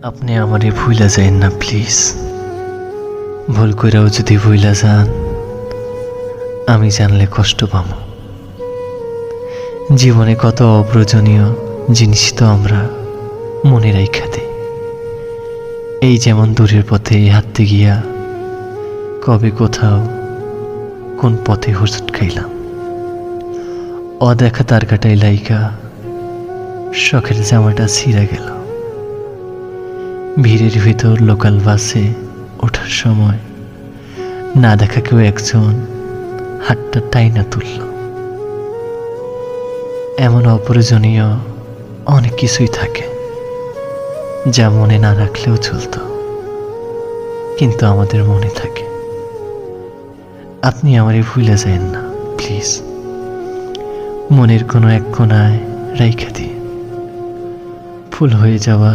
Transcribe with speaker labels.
Speaker 1: আপনি আমারে ভুইলা যাইন না প্লিজ। ভুল কইরাও যদি ভুইলা যান, আমি জানলে কষ্ট পাবো। জীবনে কত অপ্রয়োজনীয় জিনিস তো আমরা মনে রাইখা দিই। এই যেমন দূরের পথে হাঁটতে গিয়া কবে কোথাও কোন পথে হোঁচট খাইলাম, অদেখা তার কাটাই লাইকা শখের জামাটা ছিঁড়া গেল। ভিড়ের ভিতর লোকাল বাসে ওঠার সময় না দেখা কেউ একজন হাতটা টাইনা তুলল। এমন অপ্রয়োজনীয় অনেক কিছুই থাকে যা মনে না রাখলেও চলতো, কিন্তু আমাদের মনে থাকে। আপনি আমারে ভুলে যান না প্লিজ। মনের কোনো এক কোণায় রাইখা দিন। ফুল হয়ে যাওয়া